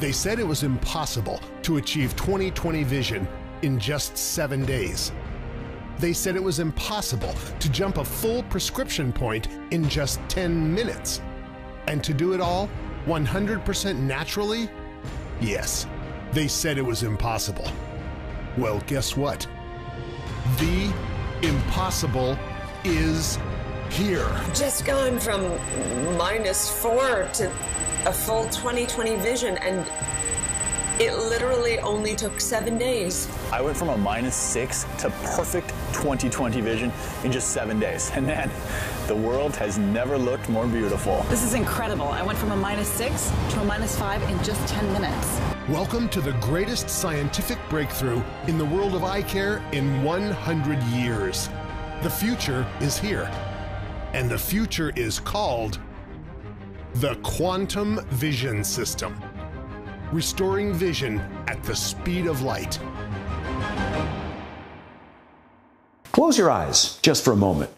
They said it was impossible to achieve 20/20 vision in just 7 days. They said it was impossible to jump a full prescription point in just 10 minutes. And to do it all 100% naturally? Yes, they said it was impossible. Well, guess what? The impossible is here. Just gone from -4 to a full 20/20 vision, and it literally only took 7 days. I went from a -6 to perfect 20/20 vision in just 7 days. And man, the world has never looked more beautiful. This is incredible. I went from a -6 to a -5 in just 10 minutes. Welcome to the greatest scientific breakthrough in the world of eye care in 100 years. The future is here, and the future is called the Quantum Vision System, restoring vision at the speed of light. Close your eyes just for a moment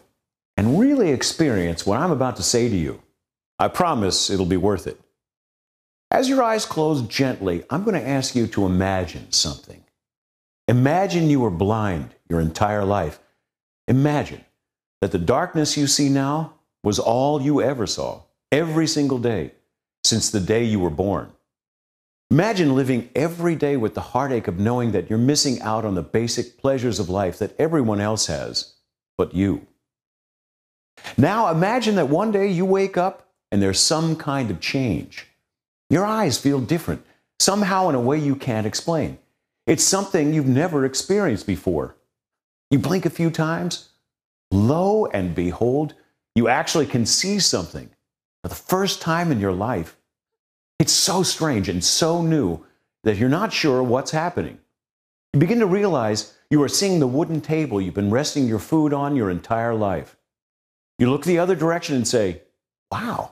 and really experience what I'm about to say to you. I promise it'll be worth it. As your eyes close gently, I'm going to ask you to imagine something. Imagine you were blind your entire life. Imagine that the darkness you see now was all you ever saw, every single day, since the day you were born. Imagine living every day with the heartache of knowing that you're missing out on the basic pleasures of life that everyone else has, but you. Now imagine that one day you wake up and there's some kind of change. Your eyes feel different, somehow in a way you can't explain. It's something you've never experienced before. You blink a few times, lo and behold, you actually can see something for the first time in your life. It's so strange and so new that you're not sure what's happening. You begin to realize you are seeing the wooden table you've been resting your food on your entire life. You look the other direction and say, wow,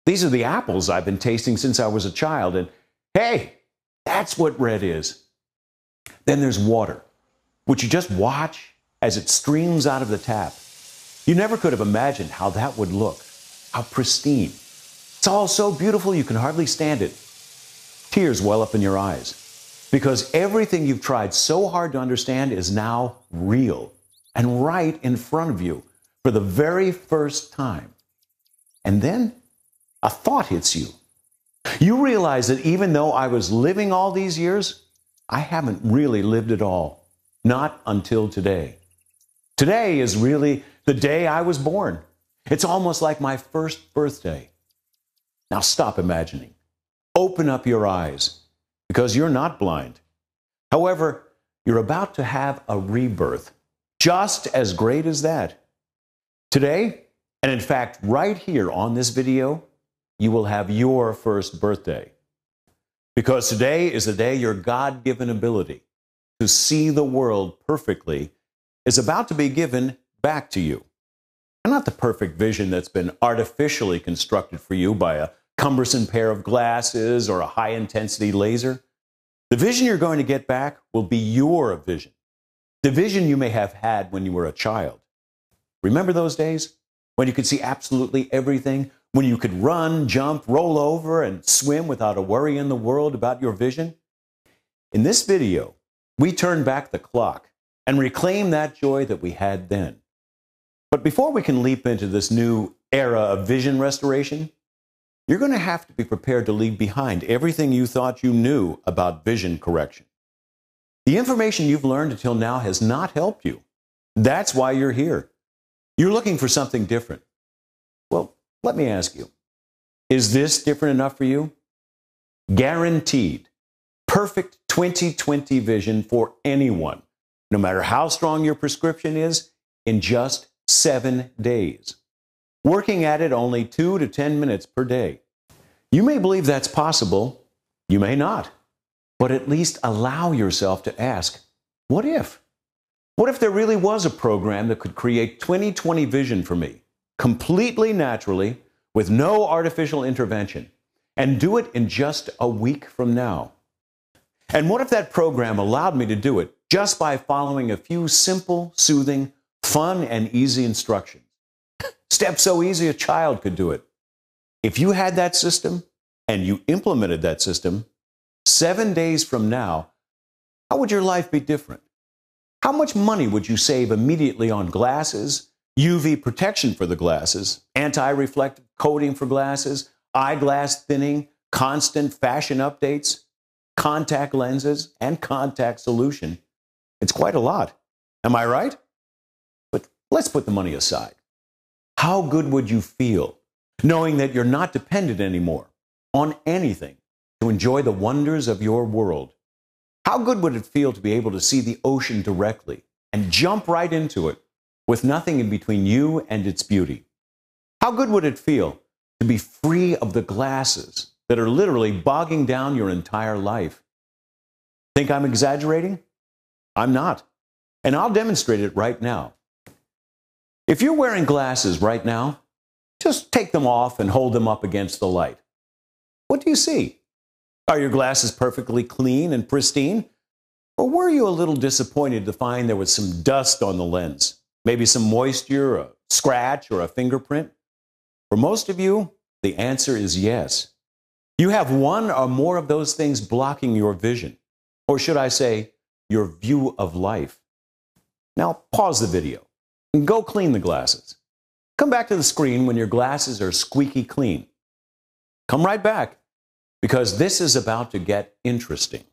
these are the apples I've been tasting since I was a child, and hey, that's what red is. Then there's water, which you just watch as it streams out of the tap. You never could have imagined how that would look, how pristine. It's all so beautiful you can hardly stand it. Tears well up in your eyes, because everything you've tried so hard to understand is now real and right in front of you for the very first time. And then a thought hits you. You realize that even though I was living all these years, I haven't really lived it all. Not until today. Today is really the day I was born. It's almost like my first birthday. Now stop imagining. Open up your eyes, because you're not blind. However, you're about to have a rebirth, just as great as that. Today, and in fact right here on this video, you will have your first birthday. Because today is the day your God-given ability to see the world perfectly is about to be given back to you. And not the perfect vision that's been artificially constructed for you by a cumbersome pair of glasses or a high-intensity laser. The vision you're going to get back will be your vision. The vision you may have had when you were a child. Remember those days when you could see absolutely everything? When you could run, jump, roll over, and swim without a worry in the world about your vision? In this video, we turn back the clock and reclaim that joy that we had then. But before we can leap into this new era of vision restoration, you're going to have to be prepared to leave behind everything you thought you knew about vision correction. The information you've learned until now has not helped you. That's why you're here. You're looking for something different. Well, let me ask you, is this different enough for you? Guaranteed, perfect 20/20 vision for anyone, no matter how strong your prescription is, in just 7 days. Working at it only 2 to 10 minutes per day. You may believe that's possible, you may not, but at least allow yourself to ask, what if? What if there really was a program that could create 20/20 vision for me, completely naturally, with no artificial intervention, and do it in just a week from now? And what if that program allowed me to do it just by following a few simple, soothing, fun, and easy instructions? Steps so easy a child could do it. If you had that system, and you implemented that system, 7 days from now, how would your life be different? How much money would you save immediately on glasses, UV protection for the glasses, anti-reflective coating for glasses, eyeglass thinning, constant fashion updates, contact lenses, and contact solution? It's quite a lot. Am I right? But let's put the money aside. How good would you feel knowing that you're not dependent anymore on anything to enjoy the wonders of your world? How good would it feel to be able to see the ocean directly and jump right into it with nothing in between you and its beauty? How good would it feel to be free of the glasses that are literally bogging down your entire life? Think I'm exaggerating? I'm not. And I'll demonstrate it right now. If you're wearing glasses right now, just take them off and hold them up against the light. What do you see? Are your glasses perfectly clean and pristine? Or were you a little disappointed to find there was some dust on the lens? Maybe some moisture, a scratch, or a fingerprint? For most of you, the answer is yes. You have one or more of those things blocking your vision, or should I say, your view of life. Now pause the video and go clean the glasses. Come back to the screen when your glasses are squeaky clean. Come right back, because this is about to get interesting.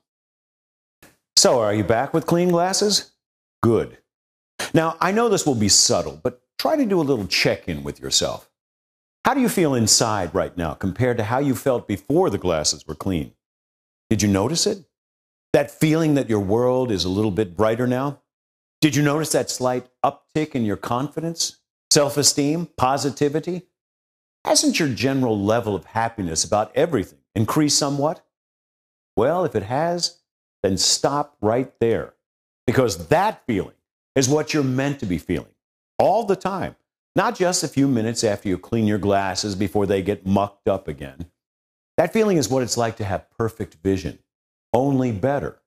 So, are you back with clean glasses? Good. Now, I know this will be subtle, but try to do a little check-in with yourself. How do you feel inside right now compared to how you felt before the glasses were clean? Did you notice it? That feeling that your world is a little bit brighter now? Did you notice that slight uptick in your confidence, self-esteem, positivity? Hasn't your general level of happiness about everything increased somewhat? Well, if it has, then stop right there, because that feeling is what you're meant to be feeling all the time, not just a few minutes after you clean your glasses before they get mucked up again. That feeling is what it's like to have perfect vision, only better.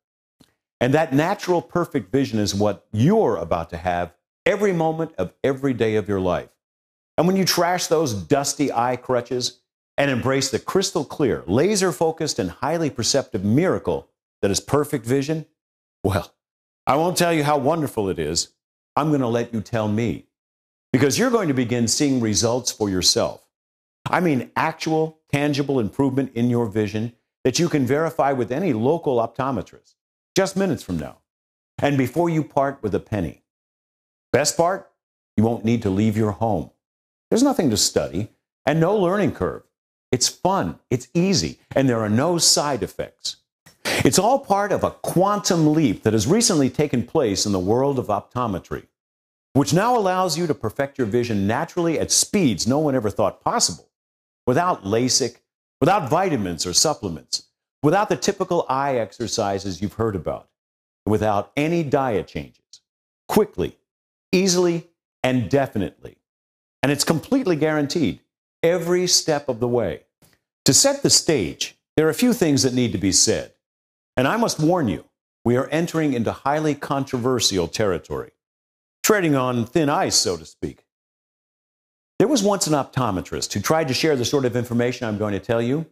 And that natural perfect vision is what you're about to have every moment of every day of your life. And when you trash those dusty eye crutches and embrace the crystal clear, laser-focused, and highly perceptive miracle that is perfect vision, well, I won't tell you how wonderful it is. I'm going to let you tell me, because you're going to begin seeing results for yourself. I mean actual, tangible improvement in your vision that you can verify with any local optometrist just minutes from now, and before you part with a penny. Best part? You won't need to leave your home. There's nothing to study and no learning curve. It's fun, it's easy, and there are no side effects. It's all part of a quantum leap that has recently taken place in the world of optometry, which now allows you to perfect your vision naturally at speeds no one ever thought possible, without LASIK, without vitamins or supplements, without the typical eye exercises you've heard about, without any diet changes, quickly, easily, and definitely. And it's completely guaranteed every step of the way. To set the stage, there are a few things that need to be said. And I must warn you, we are entering into highly controversial territory, treading on thin ice, so to speak. There was once an optometrist who tried to share the sort of information I'm going to tell you.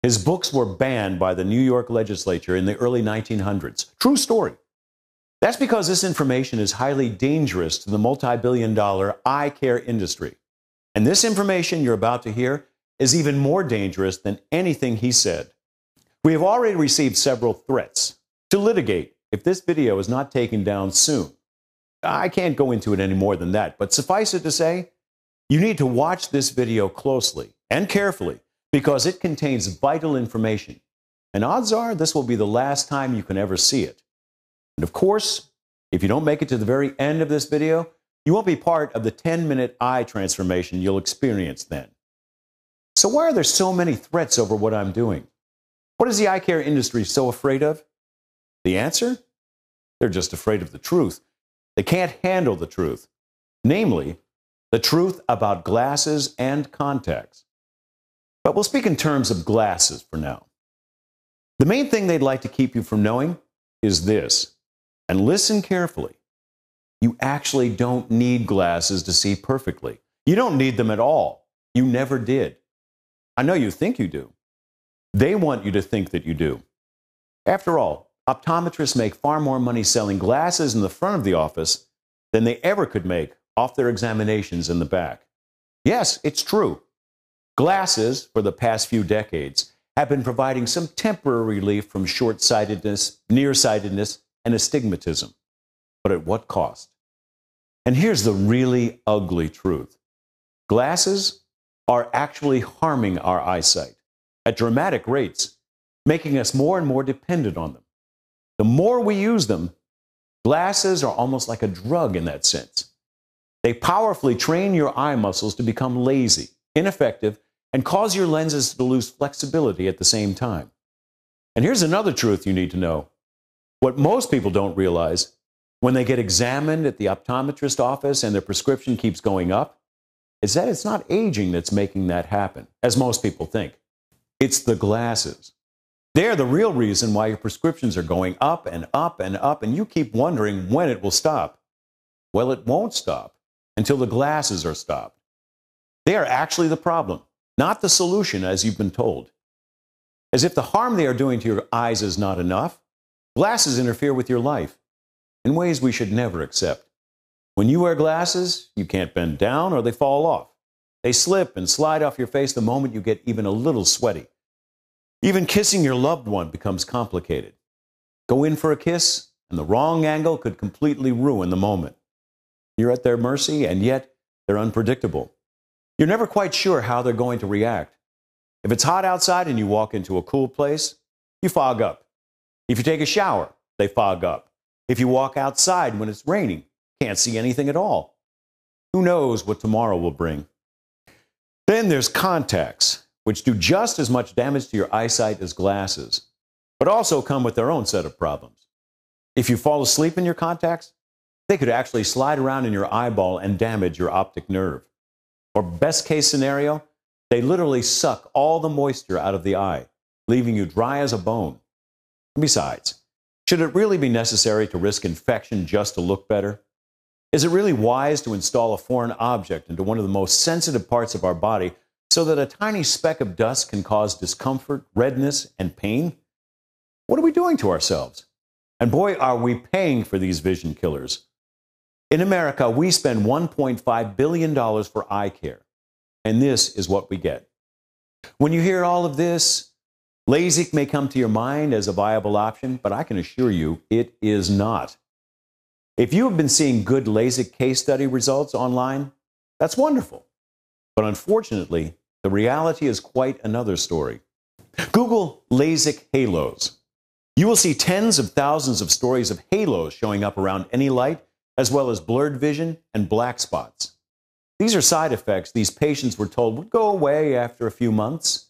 His books were banned by the New York legislature in the early 1900s. True story. That's because this information is highly dangerous to the multi-billion-dollar eye care industry. And this information you're about to hear is even more dangerous than anything he said. We have already received several threats to litigate if this video is not taken down soon. I can't go into it any more than that, but suffice it to say, you need to watch this video closely and carefully, because it contains vital information. And odds are this will be the last time you can ever see it. And of course, if you don't make it to the very end of this video, you won't be part of the 10-minute eye transformation you'll experience then. So why are there so many threats over what I'm doing? What is the eye care industry so afraid of? The answer? They're just afraid of the truth. They can't handle the truth. Namely, the truth about glasses and contacts. But we'll speak in terms of glasses for now. The main thing they'd like to keep you from knowing is this, and listen carefully. You actually don't need glasses to see perfectly. You don't need them at all. You never did. I know you think you do. They want you to think that you do. After all, optometrists make far more money selling glasses in the front of the office than they ever could make off their examinations in the back. Yes, it's true. Glasses, for the past few decades, have been providing some temporary relief from short-sightedness, nearsightedness, and astigmatism. But at what cost? And here's the really ugly truth. Glasses are actually harming our eyesight at dramatic rates, making us more and more dependent on them. The more we use them, glasses are almost like a drug in that sense. They powerfully train your eye muscles to become lazy, ineffective, and cause your lenses to lose flexibility at the same time. And here's another truth you need to know. What most people don't realize, when they get examined at the optometrist office and their prescription keeps going up, is that it's not aging that's making that happen, as most people think. It's the glasses. They're the real reason why your prescriptions are going up and up and up, and you keep wondering when it will stop. Well, it won't stop until the glasses are stopped. They are actually the problem, not the solution, as you've been told. As if the harm they are doing to your eyes is not enough, glasses interfere with your life in ways we should never accept. When you wear glasses, you can't bend down or they fall off. They slip and slide off your face the moment you get even a little sweaty. Even kissing your loved one becomes complicated. Go in for a kiss, and the wrong angle could completely ruin the moment. You're at their mercy, and yet they're unpredictable. You're never quite sure how they're going to react. If it's hot outside and you walk into a cool place, you fog up. If you take a shower, they fog up. If you walk outside when it's raining, can't see anything at all. Who knows what tomorrow will bring? Then there's contacts, which do just as much damage to your eyesight as glasses, but also come with their own set of problems. If you fall asleep in your contacts, they could actually slide around in your eyeball and damage your optic nerve. Or best case scenario, they literally suck all the moisture out of the eye, leaving you dry as a bone. Besides, should it really be necessary to risk infection just to look better? Is it really wise to install a foreign object into one of the most sensitive parts of our body so that a tiny speck of dust can cause discomfort, redness, and pain? What are we doing to ourselves? And boy, are we paying for these vision killers. In America, we spend $1.5 billion for eye care, and this is what we get. When you hear all of this, LASIK may come to your mind as a viable option, but I can assure you it is not. If you have been seeing good LASIK case study results online, that's wonderful. But unfortunately, the reality is quite another story. Google LASIK halos. You will see tens of thousands of stories of halos showing up around any light, as well as blurred vision and black spots. These are side effects these patients were told would go away after a few months.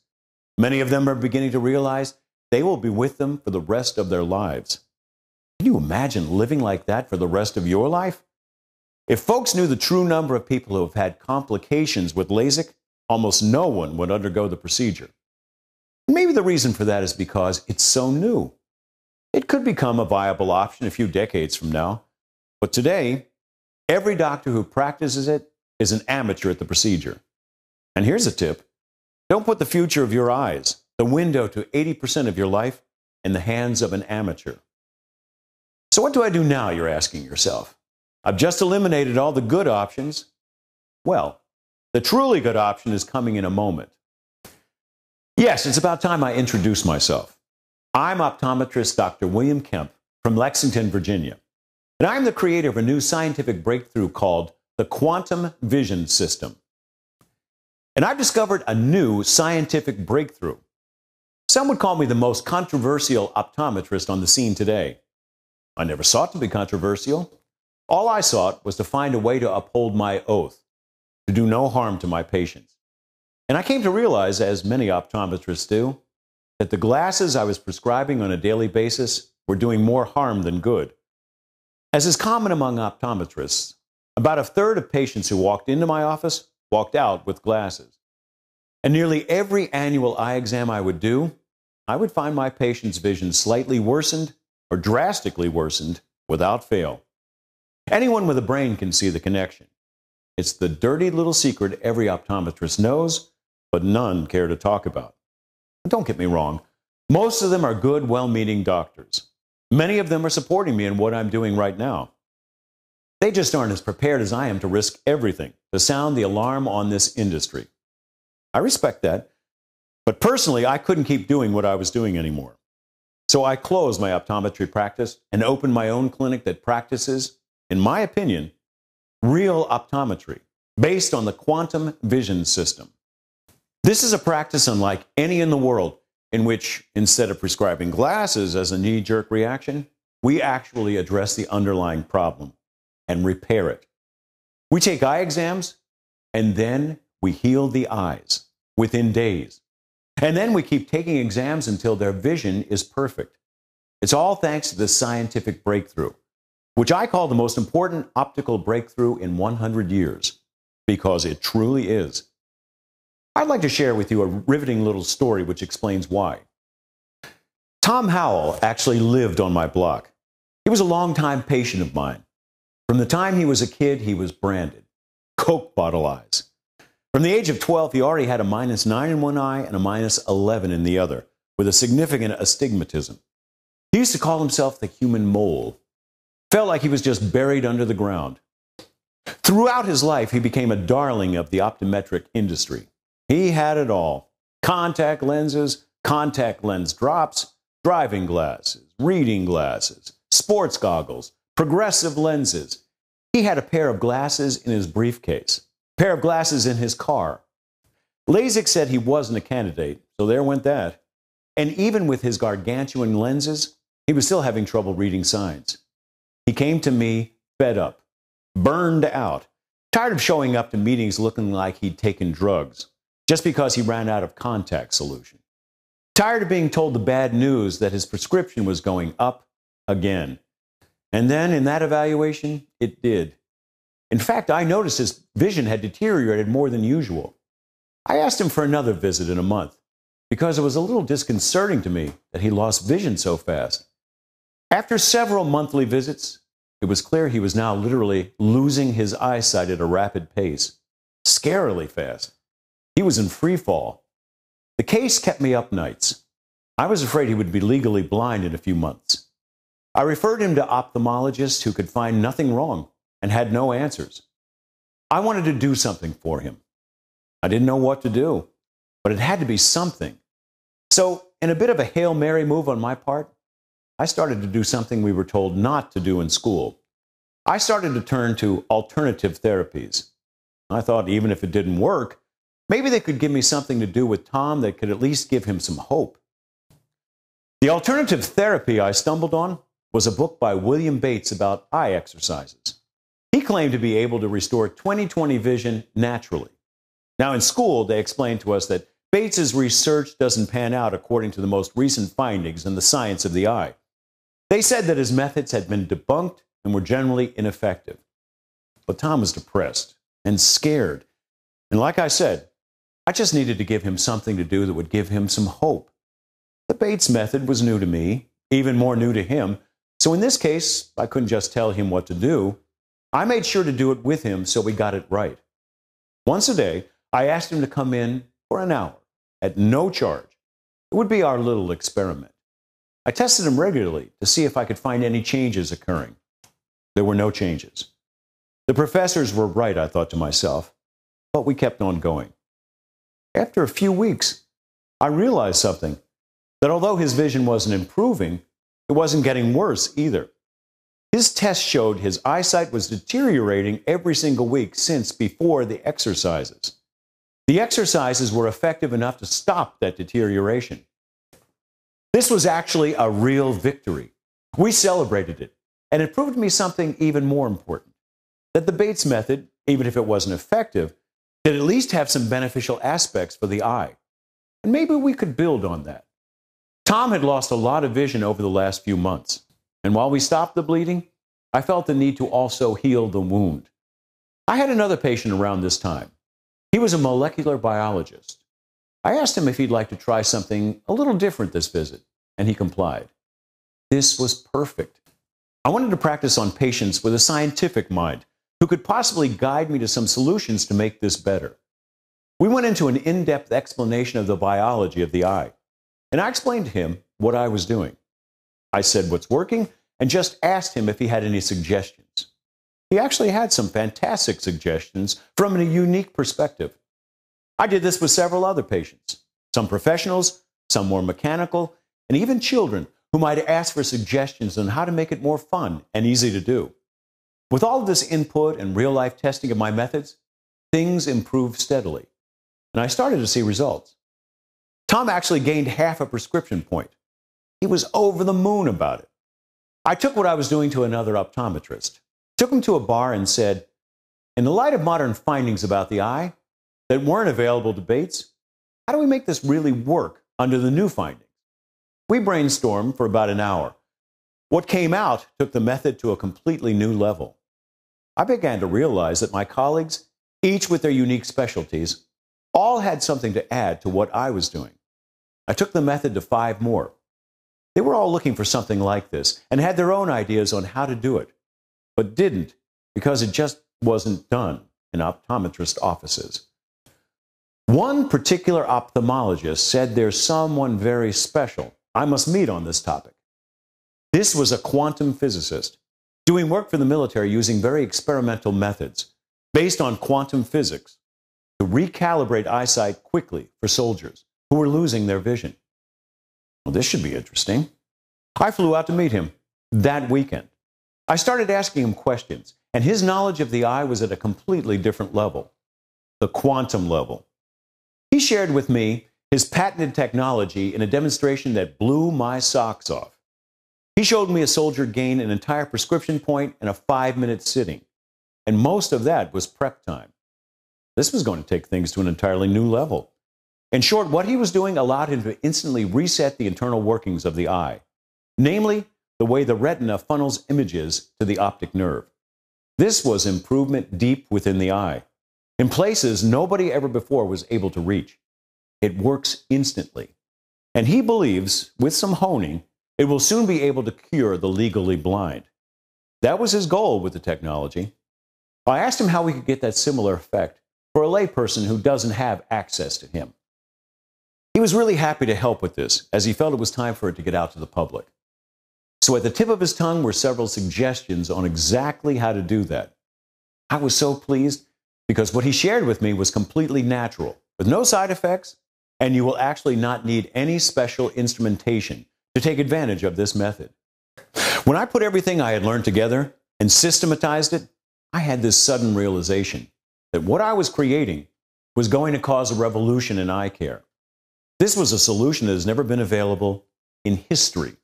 Many of them are beginning to realize they will be with them for the rest of their lives. Can you imagine living like that for the rest of your life? If folks knew the true number of people who have had complications with LASIK, almost no one would undergo the procedure. Maybe the reason for that is because it's so new. It could become a viable option a few decades from now, but today, every doctor who practices it is an amateur at the procedure. And here's a tip. Don't put the future of your eyes, the window to 80% of your life, in the hands of an amateur. So what do I do now, you're asking yourself? I've just eliminated all the good options. Well, the truly good option is coming in a moment. Yes, it's about time I introduce myself. I'm optometrist Dr. William Kemp from Lexington, Virginia. And I'm the creator of a new scientific breakthrough called the quantum vision system. And I've discovered a new scientific breakthrough. Some would call me the most controversial optometrist on the scene today. I never sought to be controversial. All I sought was to find a way to uphold my oath, to do no harm to my patients. And I came to realize, as many optometrists do, that the glasses I was prescribing on a daily basis were doing more harm than good. As is common among optometrists, about a third of patients who walked into my office walked out with glasses. And nearly every annual eye exam I would do, I would find my patient's vision slightly worsened or drastically worsened without fail. Anyone with a brain can see the connection. It's the dirty little secret every optometrist knows, but none care to talk about. But don't get me wrong. Most of them are good, well-meaning doctors. Many of them are supporting me in what I'm doing right now. They just aren't as prepared as I am to risk everything to sound the alarm on this industry. I respect that, but personally, I couldn't keep doing what I was doing anymore. So I closed my optometry practice and opened my own clinic that practices, in my opinion, real optometry based on the quantum vision system. This is a practice unlike any in the world, in which, instead of prescribing glasses as a knee-jerk reaction, we actually address the underlying problem and repair it. We take eye exams, and then we heal the eyes within days. And then we keep taking exams until their vision is perfect. It's all thanks to this scientific breakthrough, which I call the most important optical breakthrough in 100 years, because it truly is. I'd like to share with you a riveting little story which explains why. Tom Howell actually lived on my block. He was a longtime patient of mine. From the time he was a kid, he was branded Coke bottle eyes. From the age of 12, he already had a -9 in one eye and a -11 in the other, with a significant astigmatism. He used to call himself the human mole. Felt like he was just buried under the ground. Throughout his life, he became a darling of the optometric industry. He had it all: contact lenses, contact lens drops, driving glasses, reading glasses, sports goggles, progressive lenses. He had a pair of glasses in his briefcase, a pair of glasses in his car. LASIK said he wasn't a candidate, so there went that. And even with his gargantuan lenses, he was still having trouble reading signs. He came to me fed up, burned out, tired of showing up to meetings looking like he'd taken drugs, just because he ran out of contact solution. Tired of being told the bad news that his prescription was going up again. And then in that evaluation, it did. In fact, I noticed his vision had deteriorated more than usual. I asked him for another visit in a month, because it was a little disconcerting to me that he lost vision so fast. After several monthly visits, it was clear he was now literally losing his eyesight at a rapid pace, scarily fast. He was in free fall. The case kept me up nights. I was afraid he would be legally blind in a few months. I referred him to ophthalmologists who could find nothing wrong and had no answers. I wanted to do something for him. I didn't know what to do, but it had to be something. So, in a bit of a Hail Mary move on my part, I started to do something we were told not to do in school. I started to turn to alternative therapies. I thought even if it didn't work, maybe they could give me something to do with Tom that could at least give him some hope. The alternative therapy I stumbled on was a book by William Bates about eye exercises. He claimed to be able to restore 20/20 vision naturally. Now, in school, they explained to us that Bates's research doesn't pan out according to the most recent findings in the science of the eye. They said that his methods had been debunked and were generally ineffective. But Tom was depressed and scared. And like I said, I just needed to give him something to do that would give him some hope. The Bates method was new to me, even more new to him. So in this case, I couldn't just tell him what to do. I made sure to do it with him so we got it right. Once a day, I asked him to come in for an hour at no charge. It would be our little experiment. I tested him regularly to see if I could find any changes occurring. There were no changes. The professors were right, I thought to myself, but we kept on going. After a few weeks, I realized something, that although his vision wasn't improving, it wasn't getting worse either. His test showed his eyesight was deteriorating every single week since before the exercises. The exercises were effective enough to stop that deterioration. This was actually a real victory. We celebrated it, and it proved to me something even more important, that the Bates method, even if it wasn't effective, did at least have some beneficial aspects for the eye. And maybe we could build on that. Tom had lost a lot of vision over the last few months, and while we stopped the bleeding, I felt the need to also heal the wound. I had another patient around this time. He was a molecular biologist. I asked him if he'd like to try something a little different this visit, and he complied. This was perfect. I wanted to practice on patients with a scientific mind who could possibly guide me to some solutions to make this better. We went into an in-depth explanation of the biology of the eye. and I explained to him what I was doing. I said what's working and just asked him if he had any suggestions. He actually had some fantastic suggestions from a unique perspective. I did this with several other patients, some professionals, some more mechanical, and even children who might ask for suggestions on how to make it more fun and easy to do. With all of this input and real-life testing of my methods, things improved steadily, and I started to see results. Tom actually gained half a prescription point. He was over the moon about it. I took what I was doing to another optometrist, took him to a bar and said, in the light of modern findings about the eye that weren't available to Bates, how do we make this really work under the new findings? We brainstormed for about an hour. What came out took the method to a completely new level. I began to realize that my colleagues, each with their unique specialties, all had something to add to what I was doing. I took the method to 5 more. They were all looking for something like this and had their own ideas on how to do it, but didn't because it just wasn't done in optometrist offices. One particular ophthalmologist said there's someone very special I must meet on this topic. This was a quantum physicist doing work for the military using very experimental methods based on quantum physics to recalibrate eyesight quickly for soldiers who were losing their vision. Well, this should be interesting. I flew out to meet him that weekend. I started asking him questions, and his knowledge of the eye was at a completely different level, the quantum level. He shared with me his patented technology in a demonstration that blew my socks off. He showed me a soldier gain an entire prescription point in a 5-minute sitting, and most of that was prep time. This was going to take things to an entirely new level. In short, what he was doing allowed him to instantly reset the internal workings of the eye, namely the way the retina funnels images to the optic nerve. This was improvement deep within the eye, in places nobody ever before was able to reach. It works instantly. And he believes, with some honing, it will soon be able to cure the legally blind. That was his goal with the technology. I asked him how we could get that similar effect for a layperson who doesn't have access to him. He was really happy to help with this, as he felt it was time for it to get out to the public. So at the tip of his tongue were several suggestions on exactly how to do that. I was so pleased because what he shared with me was completely natural, with no side effects, and you will actually not need any special instrumentation to take advantage of this method. When I put everything I had learned together and systematized it, I had this sudden realization that what I was creating was going to cause a revolution in eye care. This was a solution that has never been available in history.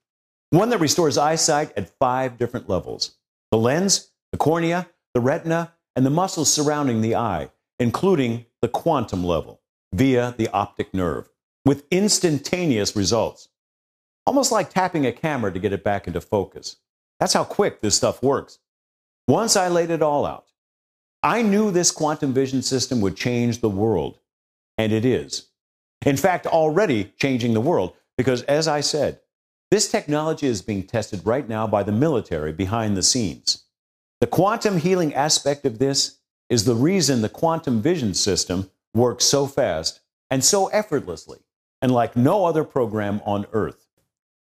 One that restores eyesight at 5 different levels: the lens, the cornea, the retina, and the muscles surrounding the eye, including the quantum level, via the optic nerve, with instantaneous results. Almost like tapping a camera to get it back into focus. That's how quick this stuff works. Once I laid it all out, I knew this quantum vision system would change the world, and it is. In fact, already changing the world, because as I said, this technology is being tested right now by the military behind the scenes. The quantum healing aspect of this is the reason the quantum vision system works so fast and so effortlessly, and like no other program on Earth.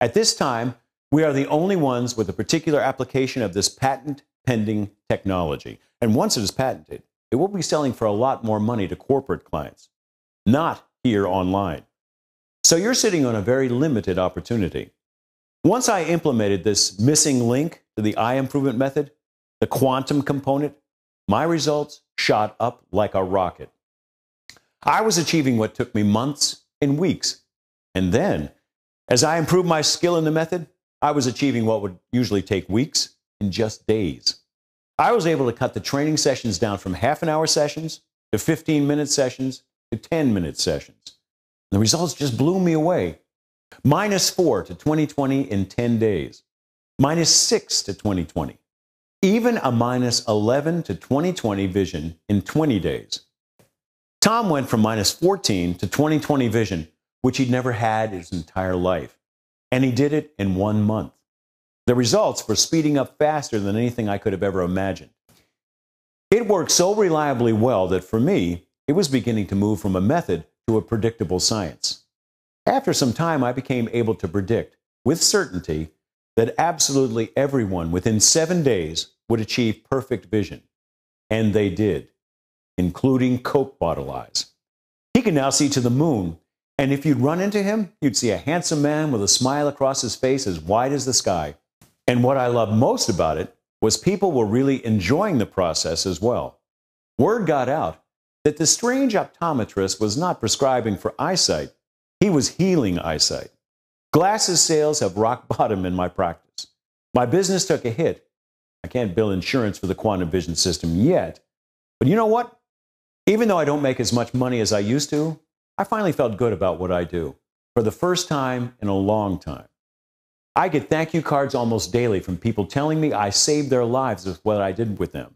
At this time, we are the only ones with a particular application of this patent-pending technology. And once it is patented, it will be selling for a lot more money to corporate clients, not here online. So you're sitting on a very limited opportunity. Once I implemented this missing link to the eye improvement method, the quantum component, my results shot up like a rocket. I was achieving what took me months and weeks. And then, as I improved my skill in the method, I was achieving what would usually take weeks in just days. I was able to cut the training sessions down from half-an-hour sessions to 15-minute sessions to 10-minute sessions. The results just blew me away. -4 to 20/20 in 10 days. -6 to 20/20. Even a -11 to 20/20 vision in 20 days. Tom went from -14 to 20/20 vision, which he'd never had his entire life. And he did it in 1 month. The results were speeding up faster than anything I could have ever imagined. It worked so reliably well that for me, it was beginning to move from a method to a predictable science. After some time, I became able to predict with certainty that absolutely everyone within 7 days would achieve perfect vision. And they did, including Coke bottle eyes. He can now see to the moon, and if you'd run into him, you'd see a handsome man with a smile across his face as wide as the sky. And what I loved most about it was people were really enjoying the process as well. Word got out that the strange optometrist was not prescribing for eyesight, he was healing eyesight. Glasses sales have rock bottom in my practice. My business took a hit. I can't bill insurance for the quantum vision system yet, but you know what? Even though I don't make as much money as I used to, I finally felt good about what I do for the first time in a long time. I get thank you cards almost daily from people telling me I saved their lives with what I did with them.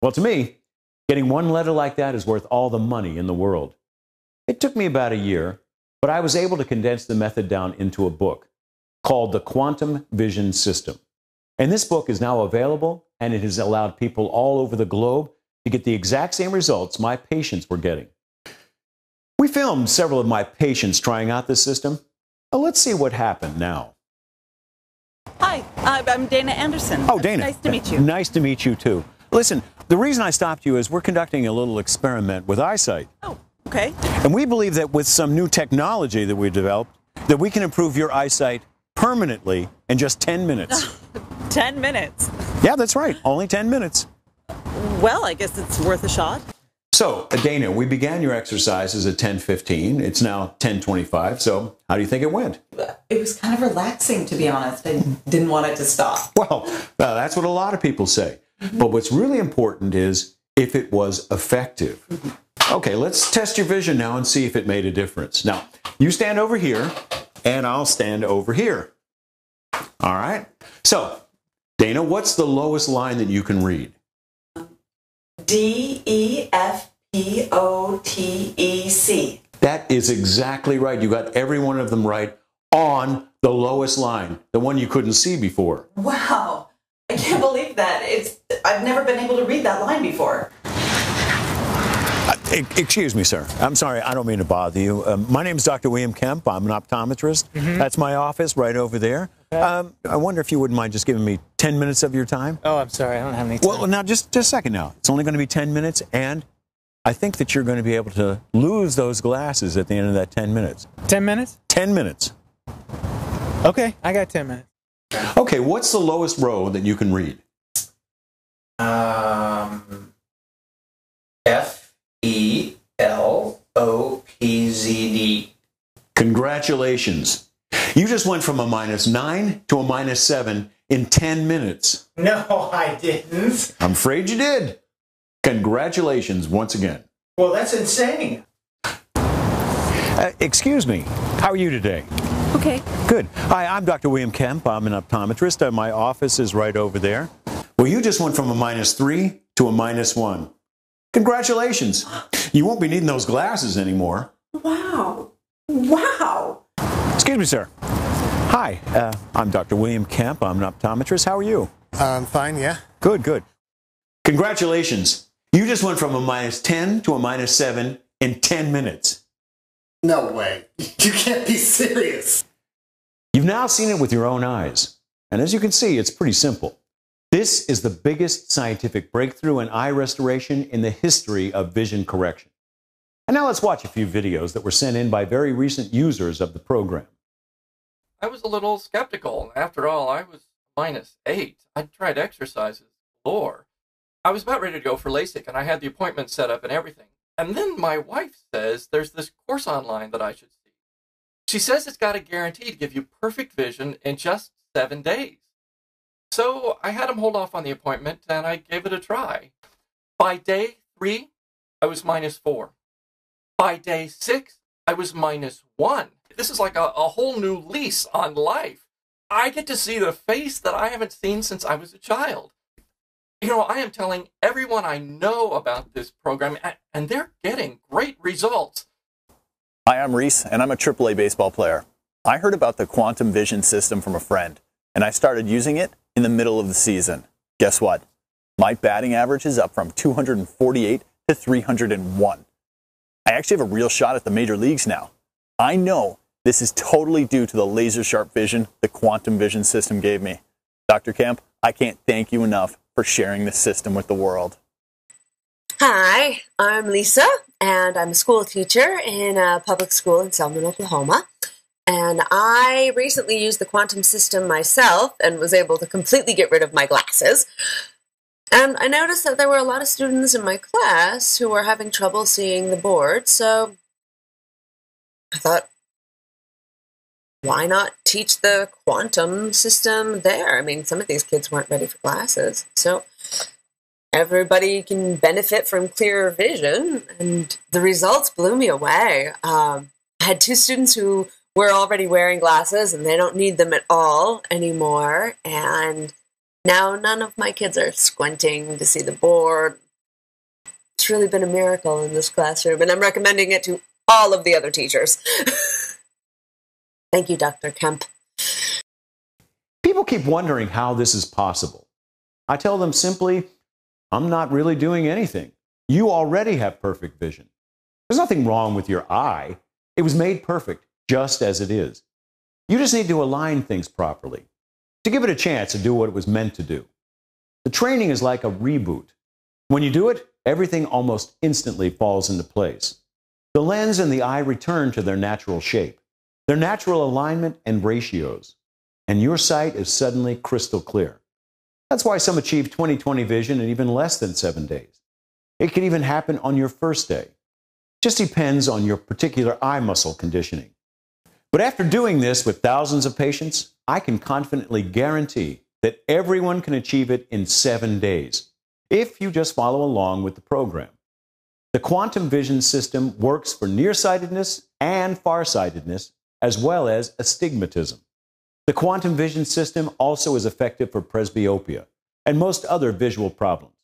Well, to me, getting one letter like that is worth all the money in the world. It took me about a year, but I was able to condense the method down into a book called The Quantum Vision System. And this book is now available, and it has allowed people all over the globe to get the exact same results my patients were getting. We filmed several of my patients trying out this system. Well, let's see what happened now. Hi, I'm Dana Anderson. Oh, Dana. Nice to meet you. Nice to meet you, too. Listen, the reason I stopped you is we're conducting a little experiment with eyesight. Oh, okay. And we believe that with some new technology that we developed, that we can improve your eyesight permanently in just 10 minutes. 10 minutes. Yeah, that's right. Only 10 minutes. Well, I guess it's worth a shot. So, Dana, we began your exercises at 10:15. It's now 10:25. So, how do you think it went? It was kind of relaxing, to be honest. I didn't want it to stop. Well, that's what a lot of people say. But what's really important is if it was effective. Okay, let's test your vision now and see if it made a difference. Now, you stand over here, and I'll stand over here. All right? So, Dana, what's the lowest line that you can read? DEFPOTEC. That is exactly right. You got every one of them right on the lowest line, the one you couldn't see before. Wow. I can't believe that. I've never been able to read that line before. Excuse me, sir. I'm sorry. I don't mean to bother you. My name is Dr. Kemp. I'm an optometrist. That's my office right over there. Okay. I wonder if you wouldn't mind just giving me 10 minutes of your time? Oh, I'm sorry. I don't have any time. Well, now, just a second now. It's only going to be 10 minutes, and I think that you're going to be able to lose those glasses at the end of that 10 minutes. 10 minutes? 10 minutes. Okay, I got 10 minutes. Okay, what's the lowest row that you can read? FELOPZD. Congratulations. You just went from a -9 to a -7 in 10 minutes. No, I didn't. I'm afraid you did. Congratulations once again. Well, that's insane. Excuse me. How are you today? Okay. Good. Hi, I'm Dr. Kemp. I'm an optometrist. My office is right over there. Well, you just went from a -3 to a -1. Congratulations. You won't be needing those glasses anymore. Wow. Wow. Excuse me, sir. Hi, I'm Dr. Kemp. I'm an optometrist. How are you? I'm fine, yeah. Good, good. Congratulations. You just went from a -10 to a -7 in 10 minutes. No way. You can't be serious. You've now seen it with your own eyes. And as you can see, it's pretty simple. This is the biggest scientific breakthrough in eye restoration in the history of vision correction. And now let's watch a few videos that were sent in by very recent users of the program. I was a little skeptical. After all, I was -8. I'd tried exercises galore. I was about ready to go for LASIK, and I had the appointment set up and everything. And then my wife says there's this course online that I should see. She says it's got a guarantee to give you perfect vision in just 7 days. So I had him hold off on the appointment, and I gave it a try. By day 3, I was -4. By day 6, I was -1. This is like a whole new lease on life. I get to see the face that I haven't seen since I was a child. You know, I am telling everyone I know about this program, and they're getting great results. Hi, I'm Reese, and I'm a AAA baseball player. I heard about the quantum vision system from a friend, and I started using it in the middle of the season. Guess what? My batting average is up from 248 to 301. I actually have a real shot at the major leagues now. I know This is totally due to the laser sharp vision the quantum vision system gave me. Dr. Kemp, I can't thank you enough for sharing this system with the world. Hi, I'm Lisa, and I'm a school teacher in a public school in Selma, Oklahoma. And I recently used the quantum system myself and was able to completely get rid of my glasses. And I noticed that there were a lot of students in my class who were having trouble seeing the board, so I thought, why not teach the quantum system there? I mean, some of these kids weren't ready for glasses, so everybody can benefit from clearer vision, and the results blew me away. I had 2 students who were already wearing glasses, and they don't need them at all anymore, and now none of my kids are squinting to see the board. It's really been a miracle in this classroom, and I'm recommending it to all of the other teachers. Thank you, Dr. Kemp. People keep wondering how this is possible. I tell them simply, I'm not really doing anything. You already have perfect vision. There's nothing wrong with your eye. It was made perfect just as it is. You just need to align things properly, to give it a chance to do what it was meant to do. The training is like a reboot. When you do it, everything almost instantly falls into place. The lens and the eye return to their natural shape, their natural alignment and ratios, and your sight is suddenly crystal clear. That's why some achieve 20/20 vision in even less than 7 days. It can even happen on your first day. Just depends on your particular eye muscle conditioning. But after doing this with thousands of patients, I can confidently guarantee that everyone can achieve it in 7 days, if you just follow along with the program. The quantum vision system works for nearsightedness and farsightedness, as well as astigmatism. The quantum vision system also is effective for presbyopia and most other visual problems.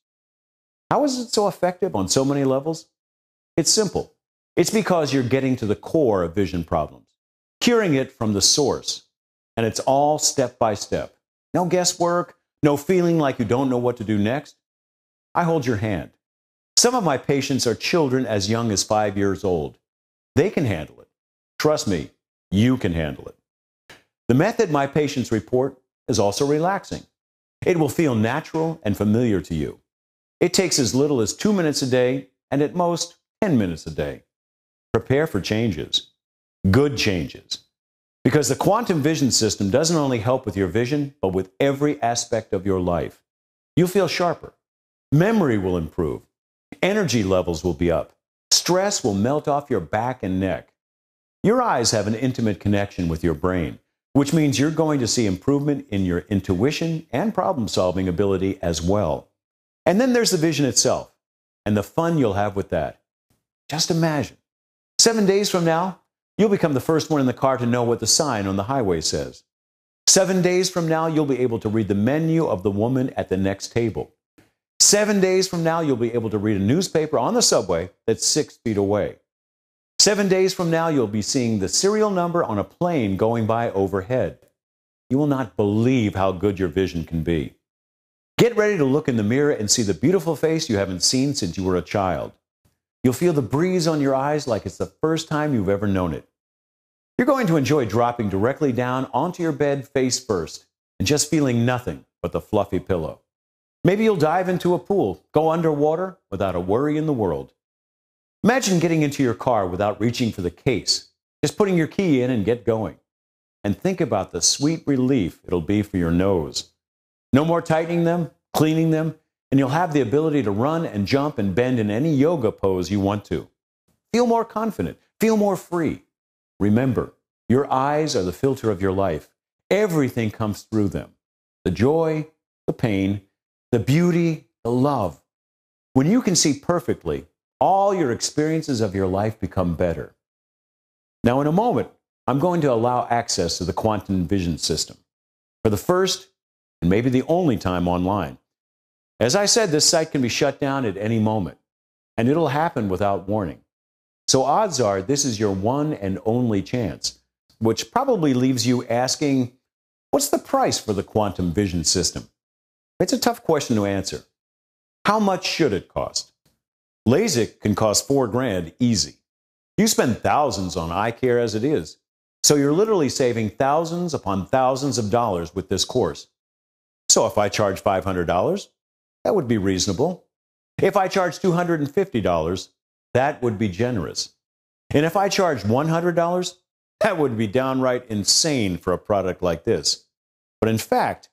How is it so effective on so many levels? It's simple. It's because you're getting to the core of vision problems, curing it from the source, and it's all step by step. No guesswork, no feeling like you don't know what to do next. I hold your hand. Some of my patients are children as young as 5 years old. They can handle it. Trust me, you can handle it. The method my patients report is also relaxing. It will feel natural and familiar to you. It takes as little as 2 minutes a day and at most 10 minutes a day. Prepare for changes, good changes, because the quantum vision system doesn't only help with your vision, but with every aspect of your life. You'll feel sharper. Memory will improve. Energy levels will be up. Stress will melt off your back and neck. Your eyes have an intimate connection with your brain, which means you're going to see improvement in your intuition and problem-solving ability as well. And then there's the vision itself, and the fun you'll have with that. Just imagine, 7 days from now, you'll become the first one in the car to know what the sign on the highway says. 7 days from now, you'll be able to read the menu of the woman at the next table. 7 days from now, you'll be able to read a newspaper on the subway that's 6 feet away. 7 days from now, you'll be seeing the serial number on a plane going by overhead. You will not believe how good your vision can be. Get ready to look in the mirror and see the beautiful face you haven't seen since you were a child. You'll feel the breeze on your eyes like it's the first time you've ever known it. You're going to enjoy dropping directly down onto your bed face first and just feeling nothing but the fluffy pillow. Maybe you'll dive into a pool, go underwater without a worry in the world. Imagine getting into your car without reaching for the case, just putting your key in and get going. And think about the sweet relief it'll be for your nose. No more tightening them, cleaning them, and you'll have the ability to run and jump and bend in any yoga pose you want to. Feel more confident, feel more free. Remember, your eyes are the filter of your life. Everything comes through them. The joy, the pain, the beauty, the love. When you can see perfectly, all your experiences of your life become better. Now, in a moment, I'm going to allow access to the quantum vision system for the first and maybe the only time online. As I said, this site can be shut down at any moment, and it'll happen without warning. So odds are this is your one and only chance, which probably leaves you asking, what's the price for the quantum vision system? It's a tough question to answer. How much should it cost? LASIK can cost $4 grand easy. You spend thousands on eye care as it is. So you're literally saving thousands upon thousands of dollars with this course. So if I charge $500, that would be reasonable. If I charge $250, that would be generous. And if I charge $100, that would be downright insane for a product like this. But in fact,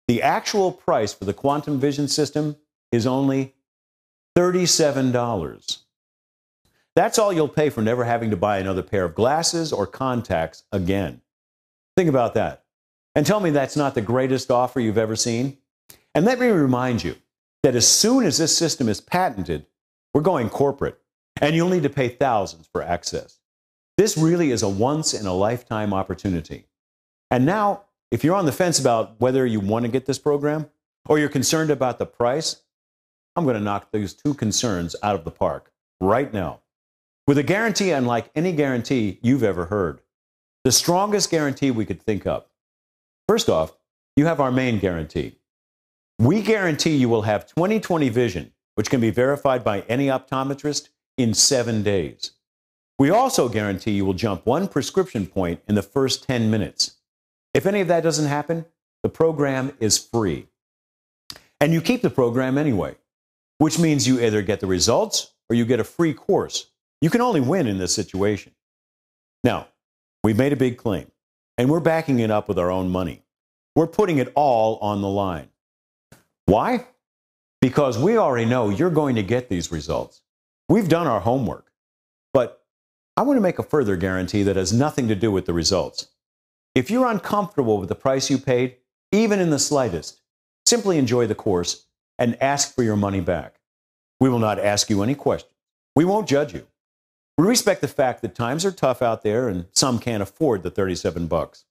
the actual price for the quantum vision system is only $37. That's all you'll pay for never having to buy another pair of glasses or contacts again. Think about that. And tell me that's not the greatest offer you've ever seen. And let me remind you that as soon as this system is patented, we're going corporate, and you'll need to pay thousands for access. This really is a once-in-a-lifetime opportunity. And now, if you're on the fence about whether you want to get this program, or you're concerned about the price, I'm going to knock those two concerns out of the park right now, with a guarantee unlike any guarantee you've ever heard. The strongest guarantee we could think of. First off, you have our main guarantee. We guarantee you will have 20/20 vision, which can be verified by any optometrist in 7 days. We also guarantee you will jump one prescription point in the first 10 minutes. If any of that doesn't happen, the program is free. And you keep the program anyway, which means you either get the results or you get a free course. You can only win in this situation. Now, we've made a big claim, and we're backing it up with our own money. We're putting it all on the line. Why? Because we already know you're going to get these results. We've done our homework. But I want to make a further guarantee that has nothing to do with the results. If you're uncomfortable with the price you paid, even in the slightest, simply enjoy the course and ask for your money back. We will not ask you any questions. We won't judge you. We respect the fact that times are tough out there and some can't afford the $37.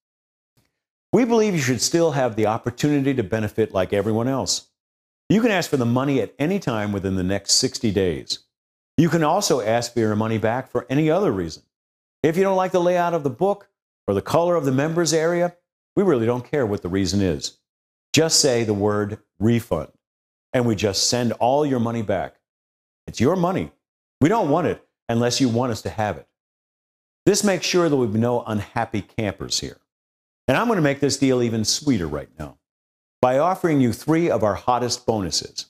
We believe you should still have the opportunity to benefit like everyone else. You can ask for the money at any time within the next 60 days. You can also ask for your money back for any other reason. If you don't like the layout of the book or the color of the members area, we really don't care what the reason is. Just say the word refund, and we just send all your money back. It's your money. We don't want it unless you want us to have it. This makes sure there will be no unhappy campers here. And I'm going to make this deal even sweeter right now by offering you 3 of our hottest bonuses.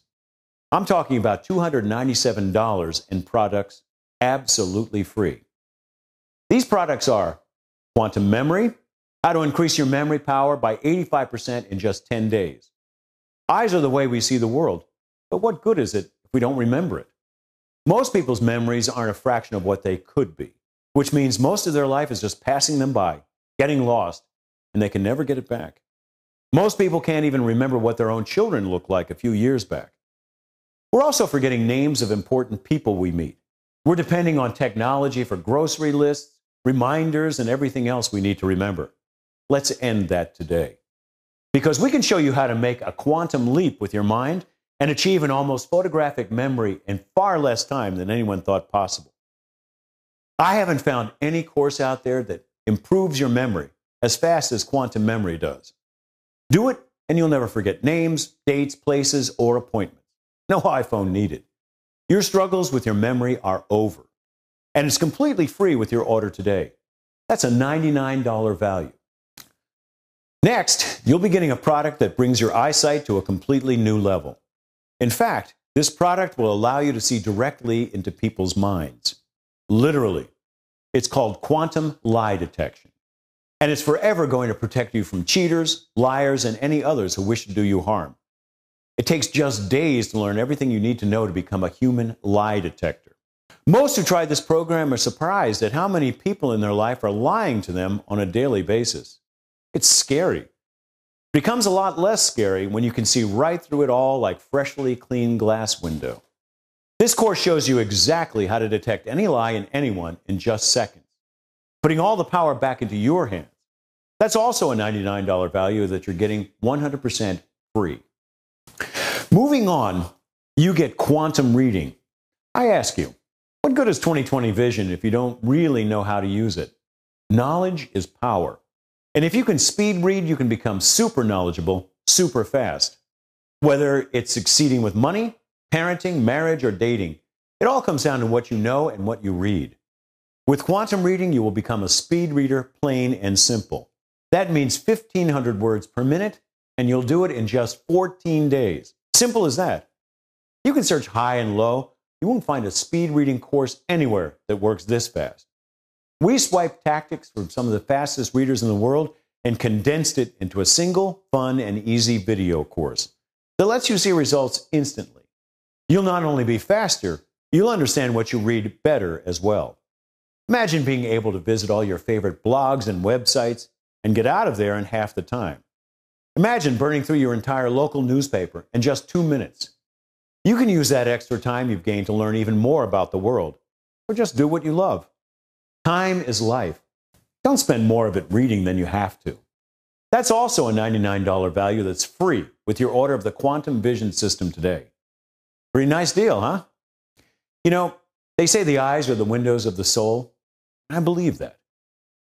I'm talking about $297 in products absolutely free. These products are quantum memory, how to increase your memory power by 85% in just 10 days. Eyes are the way we see the world, but what good is it if we don't remember it? Most people's memories aren't a fraction of what they could be, which means most of their life is just passing them by, getting lost, and they can never get it back. Most people can't even remember what their own children looked like a few years back. We're also forgetting names of important people we meet. We're depending on technology for grocery lists, reminders, and everything else we need to remember. Let's end that today. Because we can show you how to make a quantum leap with your mind and achieve an almost photographic memory in far less time than anyone thought possible. I haven't found any course out there that improves your memory as fast as quantum memory does. Do it, and you'll never forget names, dates, places, or appointments. No iPhone needed. Your struggles with your memory are over. And it's completely free with your order today. That's a $99 value. Next, you'll be getting a product that brings your eyesight to a completely new level. In fact, this product will allow you to see directly into people's minds. Literally. It's called quantum lie detection. And it's forever going to protect you from cheaters, liars, and any others who wish to do you harm. It takes just days to learn everything you need to know to become a human lie detector. Most who try this program are surprised at how many people in their life are lying to them on a daily basis. It's scary. It becomes a lot less scary when you can see right through it all like freshly cleaned glass window. This course shows you exactly how to detect any lie in anyone in just seconds, putting all the power back into your hands. That's also a $99 value that you're getting 100% free. Moving on, you get quantum reading. I ask you, what good is 20/20 vision if you don't really know how to use it? Knowledge is power. And if you can speed read, you can become super knowledgeable, super fast. Whether it's succeeding with money, parenting, marriage, or dating, it all comes down to what you know and what you read. With quantum reading, you will become a speed reader, plain and simple. That means 1,500 words per minute, and you'll do it in just 14 days. Simple as that. You can search high and low. You won't find a speed reading course anywhere that works this fast. We swiped tactics from some of the fastest readers in the world and condensed it into a single, fun, and easy video course that lets you see results instantly. You'll not only be faster, you'll understand what you read better as well. Imagine being able to visit all your favorite blogs and websites and get out of there in half the time. Imagine burning through your entire local newspaper in just 2 minutes. You can use that extra time you've gained to learn even more about the world, or just do what you love. Time is life. Don't spend more of it reading than you have to. That's also a $99 value that's free with your order of the Quantum Vision System today. Pretty nice deal, huh? You know, they say the eyes are the windows of the soul. I believe that.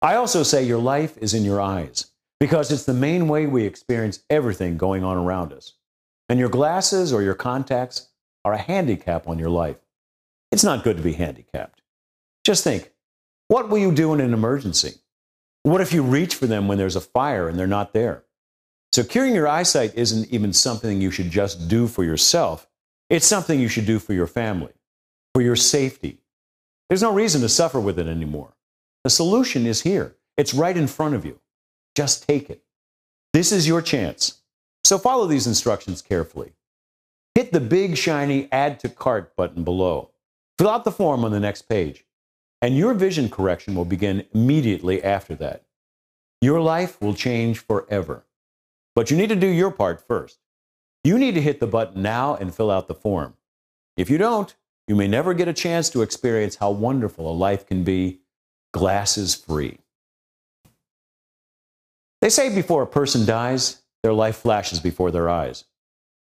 I also say your life is in your eyes because it's the main way we experience everything going on around us. And your glasses or your contacts are a handicap on your life. It's not good to be handicapped. Just think, what will you do in an emergency? What if you reach for them when there's a fire and they're not there? Securing your eyesight isn't even something you should just do for yourself. It's something you should do for your family, for your safety. There's no reason to suffer with it anymore. The solution is here. It's right in front of you. Just take it. This is your chance. So follow these instructions carefully. Hit the big shiny Add to Cart button below. Fill out the form on the next page, and your vision correction will begin immediately after that. Your life will change forever. But you need to do your part first. You need to hit the button now and fill out the form. If you don't, you may never get a chance to experience how wonderful a life can be, glasses-free. They say before a person dies, their life flashes before their eyes.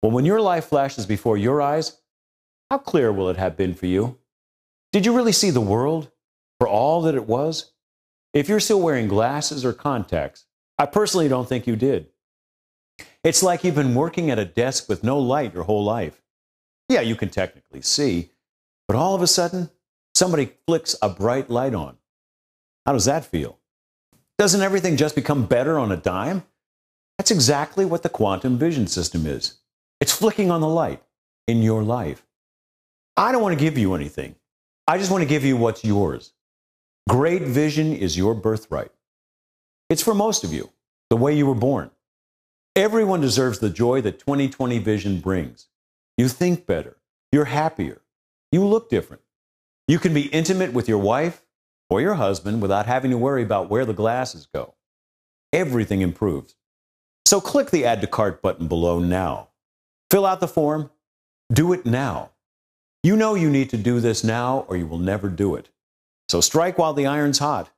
Well, when your life flashes before your eyes, how clear will it have been for you? Did you really see the world for all that it was? If you're still wearing glasses or contacts, I personally don't think you did. It's like you've been working at a desk with no light your whole life. Yeah, you can technically see, but all of a sudden, somebody flicks a bright light on. How does that feel? Doesn't everything just become better on a dime? That's exactly what the quantum vision system is. It's flicking on the light in your life. I don't want to give you anything. I just want to give you what's yours. Great vision is your birthright. It's for most of you, the way you were born. Everyone deserves the joy that 20/20 vision brings. You think better. You're happier. You look different. You can be intimate with your wife or your husband without having to worry about where the glasses go. Everything improves. So click the Add to Cart button below now. Fill out the form. Do it now. You know you need to do this now or you will never do it. So strike while the iron's hot.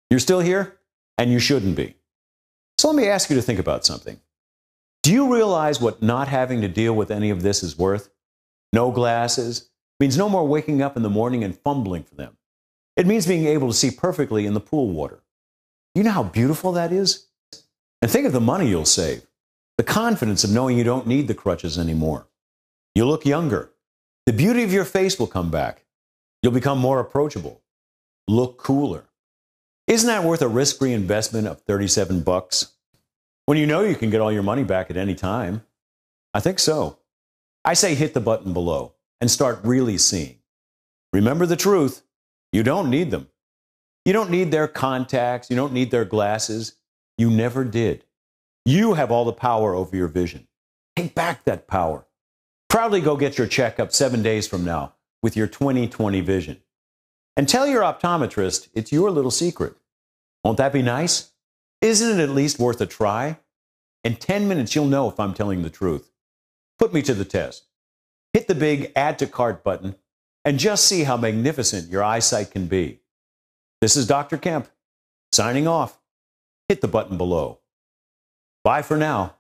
You're still here, and you shouldn't be. So let me ask you to think about something. Do you realize what not having to deal with any of this is worth? No glasses means no more waking up in the morning and fumbling for them. It means being able to see perfectly in the pool water. You know how beautiful that is? And think of the money you'll save. The confidence of knowing you don't need the crutches anymore. You'll look younger. The beauty of your face will come back. You'll become more approachable. Look cooler. Isn't that worth a risk-free investment of $37 when you know you can get all your money back at any time? I think so. I say hit the button below and start really seeing. Remember the truth. You don't need them. You don't need their contacts. You don't need their glasses. You never did. You have all the power over your vision. Take back that power. Proudly go get your checkup 7 days from now with your 20/20 vision. And tell your optometrist it's your little secret. Won't that be nice? Isn't it at least worth a try? In 10 minutes, you'll know if I'm telling the truth. Put me to the test. Hit the big Add to Cart button and just see how magnificent your eyesight can be. This is Dr. Kemp, signing off. hit the button below. Bye for now.